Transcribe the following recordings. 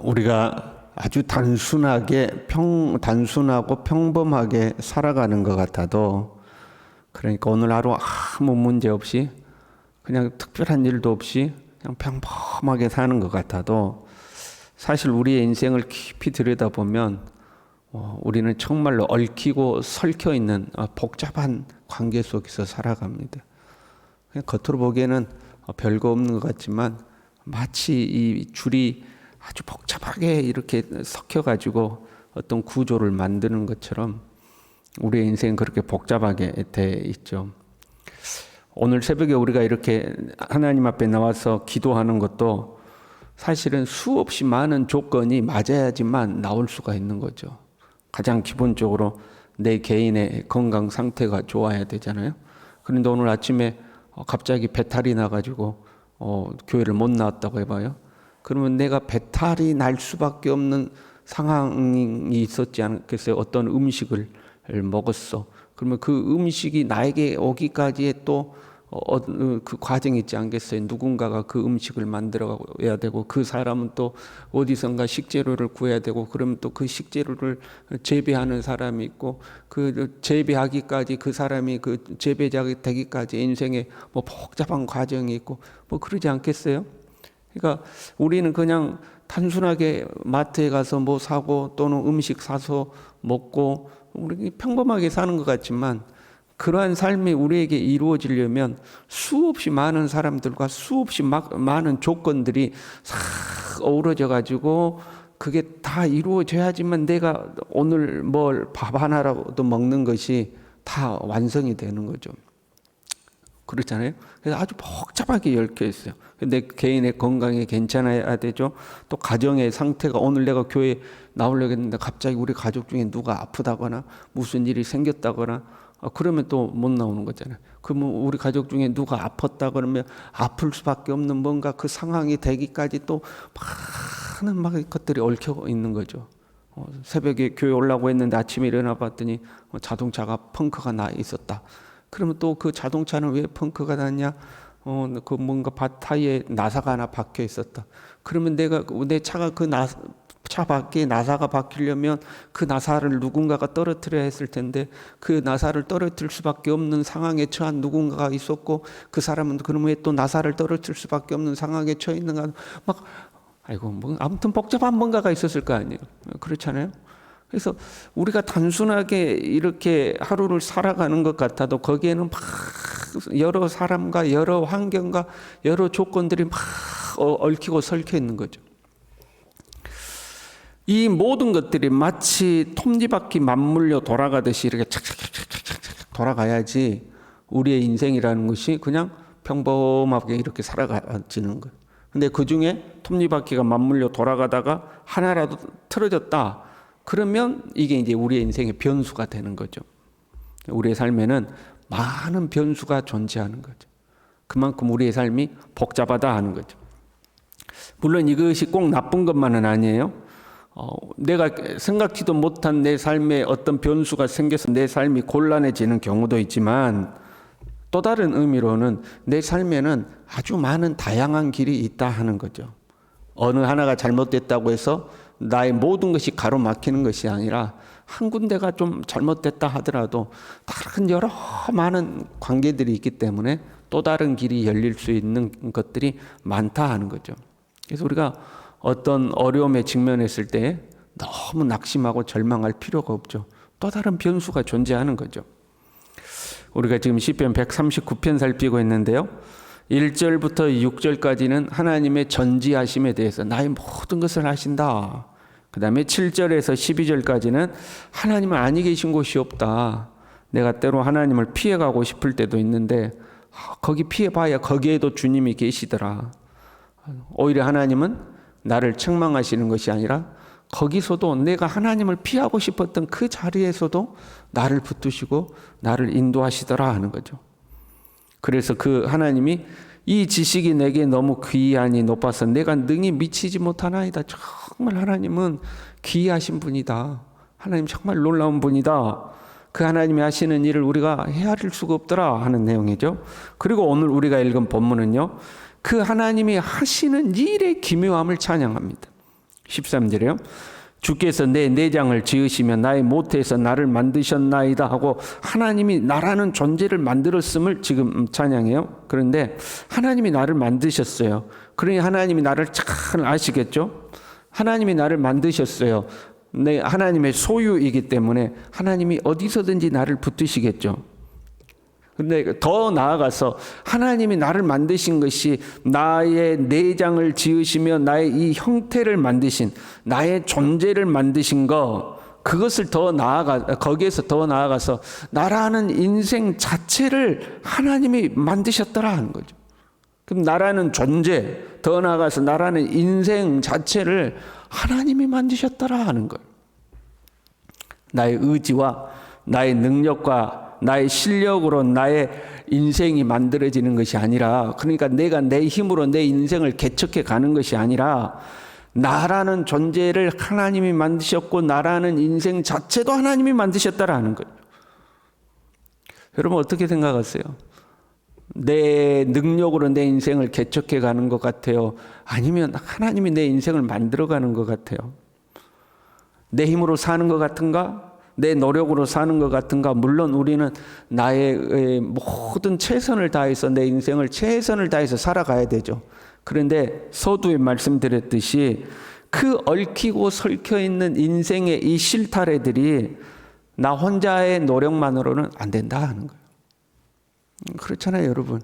우리가 아주 단순하고 평범하게 살아가는 것 같아도, 그러니까 오늘 하루 아무 문제 없이 그냥 특별한 일도 없이 그냥 평범하게 사는 것 같아도, 사실 우리의 인생을 깊이 들여다보면 우리는 정말로 얽히고 설켜 있는 복잡한 관계 속에서 살아갑니다. 그냥 겉으로 보기에는 별거 없는 것 같지만 마치 이 줄이 아주 복잡하게 이렇게 섞여가지고 어떤 구조를 만드는 것처럼 우리의 인생은 그렇게 복잡하게 돼 있죠. 오늘 새벽에 우리가 이렇게 하나님 앞에 나와서 기도하는 것도 사실은 수없이 많은 조건이 맞아야지만 나올 수가 있는 거죠. 가장 기본적으로 내 개인의 건강 상태가 좋아야 되잖아요. 그런데 오늘 아침에 갑자기 배탈이 나가지고 교회를 못 나왔다고 해봐요. 그러면 내가 배탈이 날 수밖에 없는 상황이 있었지 않겠어요? 어떤 음식을 먹었어. 그러면 그 음식이 나에게 오기까지의 또 그 과정이 있지 않겠어요? 누군가가 그 음식을 만들어야 되고, 그 사람은 또 어디선가 식재료를 구해야 되고, 그러면 또 그 식재료를 재배하는 사람이 있고, 그 재배하기까지 그 사람이 그 재배자가 되기까지 인생에 뭐 복잡한 과정이 있고, 뭐 그러지 않겠어요? 그러니까 우리는 그냥 단순하게 마트에 가서 뭐 사고 또는 음식 사서 먹고 우리 평범하게 사는 것 같지만, 그러한 삶이 우리에게 이루어지려면 수없이 많은 사람들과 수없이 많은 조건들이 싹 어우러져 가지고 그게 다 이루어져야지만 내가 오늘 뭘 밥 하나라도 먹는 것이 다 완성이 되는 거죠. 그렇잖아요. 그래서 아주 복잡하게 얽혀 있어요. 근데 개인의 건강이 괜찮아야 되죠. 또 가정의 상태가, 오늘 내가 교회 나오려고 했는데 갑자기 우리 가족 중에 누가 아프다거나 무슨 일이 생겼다거나 그러면 또 못 나오는 거잖아요. 그러면 우리 가족 중에 누가 아팠다 그러면 아플 수밖에 없는 뭔가 그 상황이 되기까지 또 많은 것들이 얽혀 있는 거죠. 새벽에 교회 오려고 했는데 아침에 일어나 봤더니 자동차가 펑크가 나 있었다. 그러면 또 그 자동차는 왜 펑크가 났냐? 그 뭔가 타이어에 나사가 하나 박혀 있었다. 그러면 내 차가 차 밖에 나사가 박히려면 그 나사를 누군가가 떨어뜨려야 했을 텐데, 그 나사를 떨어뜨릴 수밖에 없는 상황에 처한 누군가가 있었고, 그 사람은 그러면 왜 또 나사를 떨어뜨릴 수밖에 없는 상황에 처해 있는가? 아무튼 복잡한 뭔가가 있었을 거 아니에요. 그렇잖아요. 그래서 우리가 단순하게 이렇게 하루를 살아가는 것 같아도 거기에는 막 여러 사람과 여러 환경과 여러 조건들이 막 얽히고 설켜 있는 거죠. 이 모든 것들이 마치 톱니바퀴 맞물려 돌아가듯이 이렇게 착착착착착 돌아가야지 우리의 인생이라는 것이 그냥 평범하게 이렇게 살아가지는 거예요. 근데 그 중에 톱니바퀴가 맞물려 돌아가다가 하나라도 틀어졌다. 그러면 이게 이제 우리의 인생의 변수가 되는 거죠. 우리의 삶에는 많은 변수가 존재하는 거죠. 그만큼 우리의 삶이 복잡하다 하는 거죠. 물론 이것이 꼭 나쁜 것만은 아니에요. 내가 생각지도 못한 내 삶에 어떤 변수가 생겨서 내 삶이 곤란해지는 경우도 있지만, 또 다른 의미로는 내 삶에는 아주 많은 다양한 길이 있다 하는 거죠. 어느 하나가 잘못됐다고 해서 나의 모든 것이 가로막히는 것이 아니라, 한 군데가 좀 잘못됐다 하더라도 다른 여러 많은 관계들이 있기 때문에 또 다른 길이 열릴 수 있는 것들이 많다 하는 거죠. 그래서 우리가 어떤 어려움에 직면했을 때 너무 낙심하고 절망할 필요가 없죠. 또 다른 변수가 존재하는 거죠. 우리가 지금 시편 139편 살피고 있는데요. 1절부터 6절까지는 하나님의 전지하심에 대해서 나의 모든 것을 아신다. 그 다음에 7절에서 12절까지는 하나님은 아니 계신 곳이 없다. 내가 때로 하나님을 피해가고 싶을 때도 있는데 거기 피해봐야 거기에도 주님이 계시더라. 오히려 하나님은 나를 책망하시는 것이 아니라 거기서도 내가 하나님을 피하고 싶었던 그 자리에서도 나를 붙드시고 나를 인도하시더라 하는 거죠. 그래서 그 하나님이 이 지식이 내게 너무 귀하니 높아서 내가 능히 미치지 못하나이다. 정말 하나님은 귀하신 분이다. 하나님 정말 놀라운 분이다. 그 하나님이 하시는 일을 우리가 헤아릴 수가 없더라 하는 내용이죠. 그리고 오늘 우리가 읽은 본문은요, 그 하나님이 하시는 일의 기묘함을 찬양합니다. 13절에요. 주께서 내 내장을 지으시며 나의 모태에서 나를 만드셨나이다 하고 하나님이 나라는 존재를 만들었음을 지금 찬양해요. 그런데 하나님이 나를 만드셨어요. 그러니 하나님이 나를 잘 아시겠죠? 하나님이 나를 만드셨어요. 내 하나님의 소유이기 때문에 하나님이 어디서든지 나를 붙드시겠죠. 근데 더 나아가서 하나님이 나를 만드신 것이 나의 내장을 지으시며 나의 이 형태를 만드신 나의 존재를 만드신 그것을 거기에서 더 나아가서 나라는 인생 자체를 하나님이 만드셨더라 하는 거죠. 그럼 나라는 존재, 더 나아가서 나라는 인생 자체를 하나님이 만드셨더라 하는 거예요. 나의 의지와 나의 능력과 나의 실력으로 나의 인생이 만들어지는 것이 아니라, 그러니까 내가 내 힘으로 내 인생을 개척해 가는 것이 아니라 나라는 존재를 하나님이 만드셨고 나라는 인생 자체도 하나님이 만드셨다라는 거예요. 여러분 어떻게 생각하세요? 내 능력으로 내 인생을 개척해 가는 것 같아요? 아니면 하나님이 내 인생을 만들어 가는 것 같아요? 내 힘으로 사는 것 같은가? 내 노력으로 사는 것 같은가? 물론 우리는 나의 모든 최선을 다해서 내 인생을 최선을 다해서 살아가야 되죠. 그런데 서두에 말씀드렸듯이 그 얽히고 설켜 있는 인생의 이 실타래들이 나 혼자의 노력만으로는 안 된다 하는 거예요. 그렇잖아요, 여러분.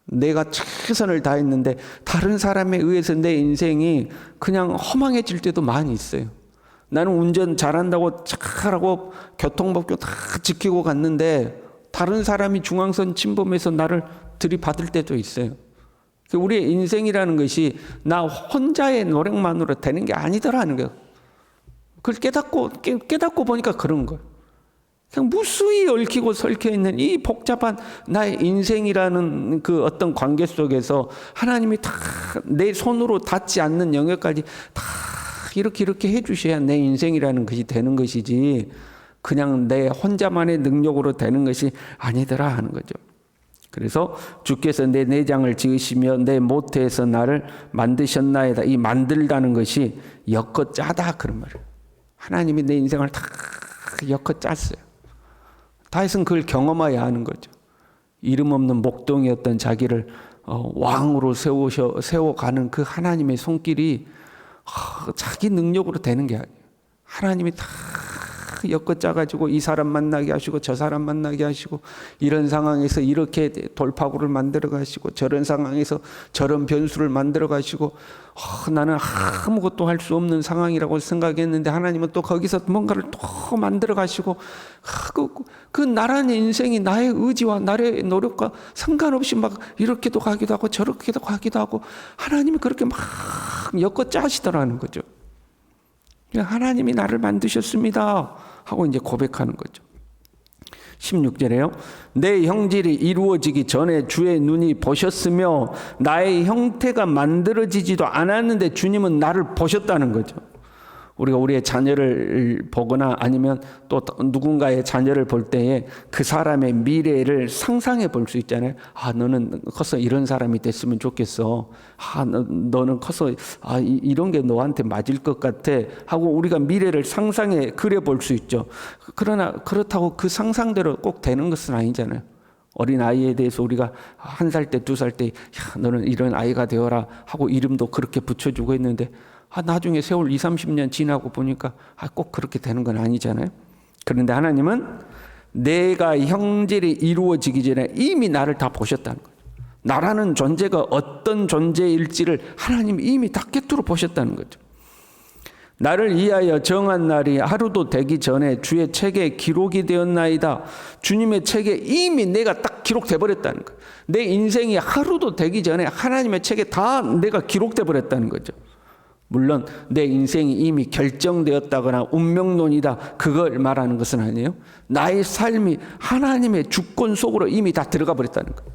내가 최선을 다했는데 다른 사람에 의해서 내 인생이 그냥 허망해질 때도 많이 있어요. 나는 운전 잘한다고 잘하고 교통법규 다 지키고 갔는데 다른 사람이 중앙선 침범해서 나를 들이받을 때도 있어요. 우리의 인생이라는 것이 나 혼자의 노력만으로 되는 게 아니더라는 거예요. 그걸 깨닫고 보니까 그런 거예요. 그냥 무수히 얽히고 설켜 있는 이 복잡한 나의 인생이라는 그 어떤 관계 속에서 하나님이 다 내 손으로 닿지 않는 영역까지 다 이렇게 해주셔야 내 인생이라는 것이 되는 것이지 그냥 내 혼자만의 능력으로 되는 것이 아니더라 하는 거죠. 그래서 주께서 내 내장을 지으시며 내 모태에서 나를 만드셨나이다. 이 만들다는 것이 엮어 짜다 그런 말이에요. 하나님이 내 인생을 다 엮어 짰어요. 다윗은 그걸 경험해야 하는 거죠. 이름 없는 목동이었던 자기를 왕으로 세워가는 그 하나님의 손길이 자기 능력으로 되는 게 아니에요. 하나님이 다 엮어짜가지고 이 사람 만나게 하시고 저 사람 만나게 하시고 이런 상황에서 이렇게 돌파구를 만들어 가시고 저런 상황에서 저런 변수를 만들어 가시고 나는 아무것도 할 수 없는 상황이라고 생각했는데 하나님은 또 거기서 뭔가를 또 만들어 가시고 그 나라는 인생이 나의 의지와 나의 노력과 상관없이 막 이렇게도 가기도 하고 저렇게도 가기도 하고 하나님이 그렇게 막 엮어짜시더라는 거죠. 하나님이 나를 만드셨습니다 하고 이제 고백하는 거죠. 16절에요. 내 형질이 이루어지기 전에 주의 눈이 보셨으며 나의 형태가 만들어지지도 않았는데 주님은 나를 보셨다는 거죠. 우리가 우리의 자녀를 보거나 아니면 또 누군가의 자녀를 볼 때에 그 사람의 미래를 상상해 볼 수 있잖아요. 너는 커서 이런 사람이 됐으면 좋겠어. 너는 커서 이런 게 너한테 맞을 것 같아 하고 우리가 미래를 상상해 그려 볼 수 있죠. 그러나 그렇다고 그 상상대로 꼭 되는 것은 아니잖아요. 어린 아이에 대해서 우리가 1살 때, 2살 때 너는 이런 아이가 되어라 하고 이름도 그렇게 붙여주고 했는데 나중에 세월 20-30년 지나고 보니까 꼭 그렇게 되는 건 아니잖아요. 그런데 하나님은 내가 형질이 이루어지기 전에 이미 나를 다 보셨다는 거예요. 나라는 존재가 어떤 존재일지를 하나님이 이미 다 꿰뚫어 보셨다는 거죠. 나를 위하여 정한 날이 하루도 되기 전에 주의 책에 기록이 되었나이다. 주님의 책에 이미 내가 딱 기록돼 버렸다는 거예요. 내 인생이 하루도 되기 전에 하나님의 책에 다 내가 기록돼 버렸다는 거죠. 물론 내 인생이 이미 결정되었다거나 운명론이다 그걸 말하는 것은 아니에요. 나의 삶이 하나님의 주권 속으로 이미 다 들어가 버렸다는 거예요.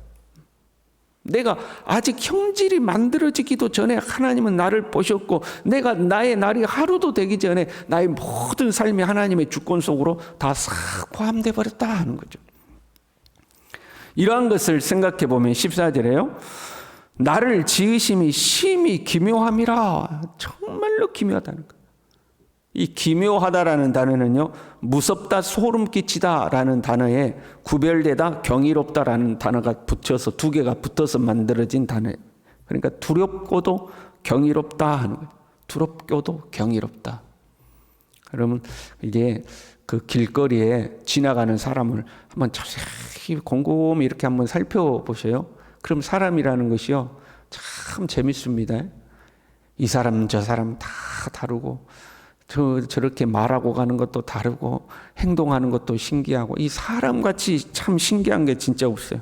내가 아직 형질이 만들어지기도 전에 하나님은 나를 보셨고 내가 나의 날이 하루도 되기 전에 나의 모든 삶이 하나님의 주권 속으로 다 싹 포함되어 버렸다 하는 거죠. 이러한 것을 생각해 보면 14절에요. 나를 지으심이 심히 기묘함이라. 정말로 기묘하다는 거예요. 이 기묘하다라는 단어는요, 무섭다, 소름 끼치다라는 단어에 구별되다, 경이롭다라는 단어가 붙여서 두 개가 붙어서 만들어진 단어예요. 그러니까 두렵고도 경이롭다 하는 거예요. 두렵고도 경이롭다. 그러면 이제 그 길거리에 지나가는 사람을 한번 자세히 곰곰이 이렇게 한번 살펴보셔요. 그럼 사람이라는 것이요, 참 재밌습니다. 이 사람 저 사람 다 다르고, 저렇게 말하고 가는 것도 다르고, 행동하는 것도 신기하고, 이 사람같이 참 신기한 게 진짜 없어요.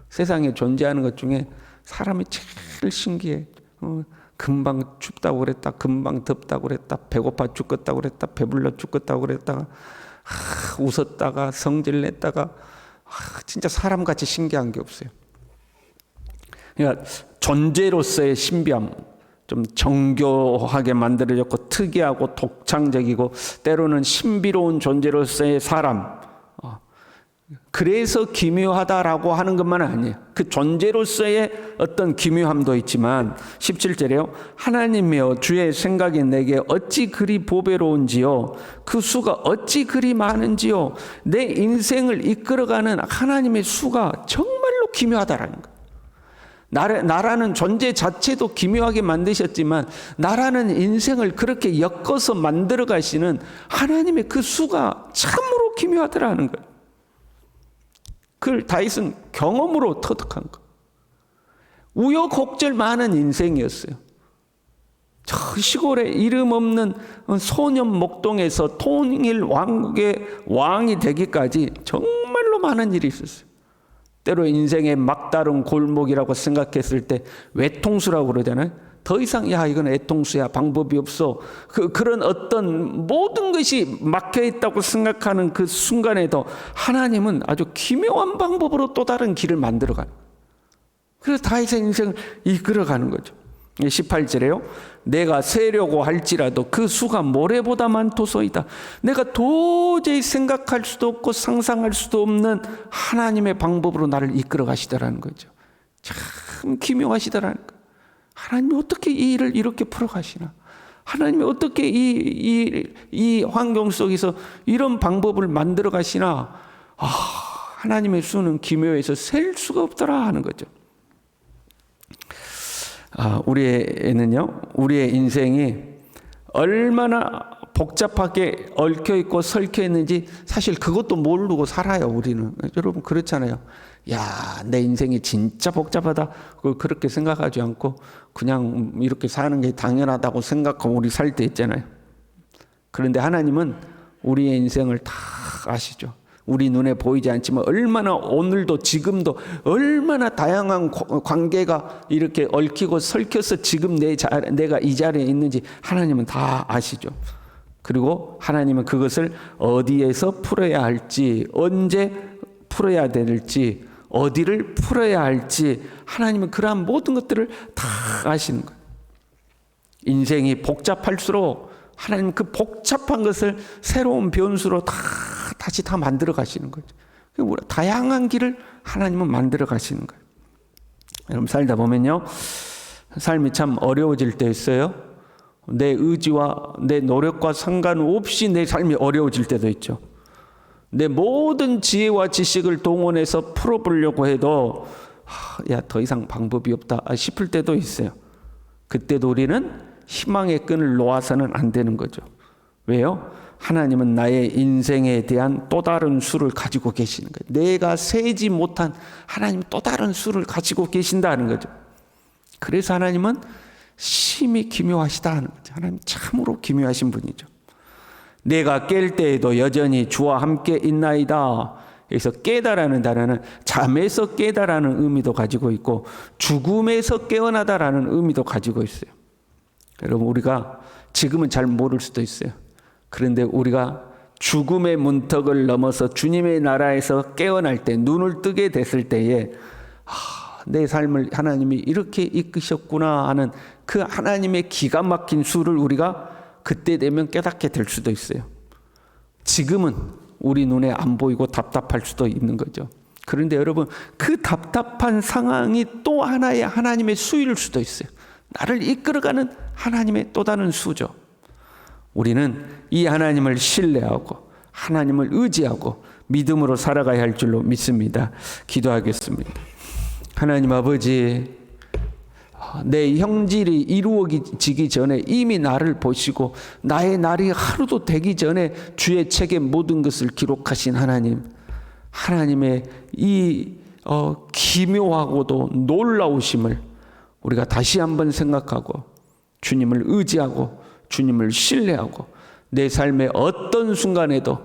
세상에 존재하는 것 중에 사람이 제일 신기해. 금방 춥다고 그랬다, 금방 덥다고 그랬다, 배고파 죽겠다고 그랬다, 배불러 죽겠다고 그랬다가, 웃었다가 성질냈다가, 진짜 사람같이 신기한 게 없어요. 그러니까 존재로서의 신비함, 좀 정교하게 만들어졌고 특이하고 독창적이고 때로는 신비로운 존재로서의 사람, 그래서 기묘하다라고 하는 것만 아니에요. 그 존재로서의 어떤 기묘함도 있지만 17절에요. 하나님이여 주의 생각이 내게 어찌 그리 보배로운지요, 그 수가 어찌 그리 많은지요. 내 인생을 이끌어가는 하나님의 수가 정말로 기묘하다라는 거예요. 나라는 존재 자체도 기묘하게 만드셨지만 나라는 인생을 그렇게 엮어서 만들어 가시는 하나님의 그 수가 참으로 기묘하더라는 거예요. 그걸 다윗은 경험으로 터득한 거. 우여곡절 많은 인생이었어요. 저 시골에 이름 없는 소년 목동에서 통일 왕국의 왕이 되기까지 정말로 많은 일이 있었어요. 때로 인생의 막다른 골목이라고 생각했을 때 외통수라고 그러잖아요. 더 이상 야 이건 애통수야, 방법이 없어, 그런 어떤 모든 것이 막혀 있다고 생각하는 그 순간에도 하나님은 아주 기묘한 방법으로 또 다른 길을 만들어가는 거예요. 그래서 다윗의 인생을 이끌어가는 거죠. 18절에요. 내가 세려고 할지라도 그 수가 모래보다 많도소이다. 내가 도저히 생각할 수도 없고 상상할 수도 없는 하나님의 방법으로 나를 이끌어 가시더라는 거죠. 참 기묘하시더라는 거예요. 하나님이 어떻게 이 일을 이렇게 풀어가시나? 하나님이 어떻게 이 환경 속에서 이런 방법을 만들어 가시나? 하나님의 수는 기묘해서 셀 수가 없더라 하는 거죠. 우리의 인생이 얼마나 복잡하게 얽혀 있고 설켜 있는지 사실 그것도 모르고 살아요, 우리는. 여러분 그렇잖아요. 야, 내 인생이 진짜 복잡하다, 그렇게 생각하지 않고 그냥 이렇게 사는 게 당연하다고 생각하고 우리 살 때 있잖아요. 그런데 하나님은 우리의 인생을 다 아시죠. 우리 눈에 보이지 않지만 얼마나 오늘도 지금도 얼마나 다양한 관계가 이렇게 얽히고 설켜서 지금 내가 이 자리에 있는지 하나님은 다 아시죠. 그리고 하나님은 그것을 어디에서 풀어야 할지, 언제 풀어야 될지, 어디를 풀어야 할지 하나님은 그러한 모든 것들을 다 아시는 거예요. 인생이 복잡할수록 하나님은 그 복잡한 것을 새로운 변수로 다시 다 만들어 가시는 거죠. 다양한 길을 하나님은 만들어 가시는 거예요. 여러분 살다 보면요, 삶이 참 어려워질 때 있어요. 내 의지와 내 노력과 상관없이 내 삶이 어려워질 때도 있죠. 내 모든 지혜와 지식을 동원해서 풀어보려고 해도 더 이상 방법이 없다 싶을 때도 있어요. 그때도 우리는 희망의 끈을 놓아서는 안 되는 거죠. 왜요? 하나님은 나의 인생에 대한 또 다른 수를 가지고 계시는 거예요. 내가 세지 못한 하나님 또 다른 수를 가지고 계신다는 거죠. 그래서 하나님은 심히 기묘하시다 하는 거죠. 하나님 참으로 기묘하신 분이죠. 내가 깰 때에도 여전히 주와 함께 있나이다. 그래서 깨다라는 단어는 잠에서 깨다라는 의미도 가지고 있고 죽음에서 깨어나다라는 의미도 가지고 있어요. 여러분 우리가 지금은 잘 모를 수도 있어요. 그런데 우리가 죽음의 문턱을 넘어서 주님의 나라에서 깨어날 때, 눈을 뜨게 됐을 때에 내 삶을 하나님이 이렇게 이끄셨구나 하는 그 하나님의 기가 막힌 수를 우리가 그때 되면 깨닫게 될 수도 있어요. 지금은 우리 눈에 안 보이고 답답할 수도 있는 거죠. 그런데 여러분, 그 답답한 상황이 또 하나의 하나님의 수일 수도 있어요. 나를 이끌어가는 하나님의 또 다른 수죠. 우리는 이 하나님을 신뢰하고 하나님을 의지하고 믿음으로 살아가야 할 줄로 믿습니다. 기도하겠습니다. 하나님 아버지, 내 형질이 이루어지기 전에 이미 나를 보시고 나의 날이 하루도 되기 전에 주의 책에 모든 것을 기록하신 하나님, 하나님의 이 기묘하고도 놀라우심을 우리가 다시 한번 생각하고 주님을 의지하고 주님을 신뢰하고 내 삶의 어떤 순간에도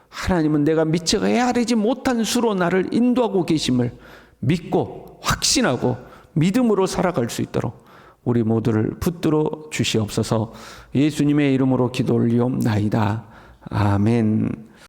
하나님은 내가 미처 헤아리지 못한 수로 나를 인도하고 계심을 믿고 확신하고 믿음으로 살아갈 수 있도록 우리 모두를 붙들어 주시옵소서. 예수님의 이름으로 기도 올리옵나이다. 아멘.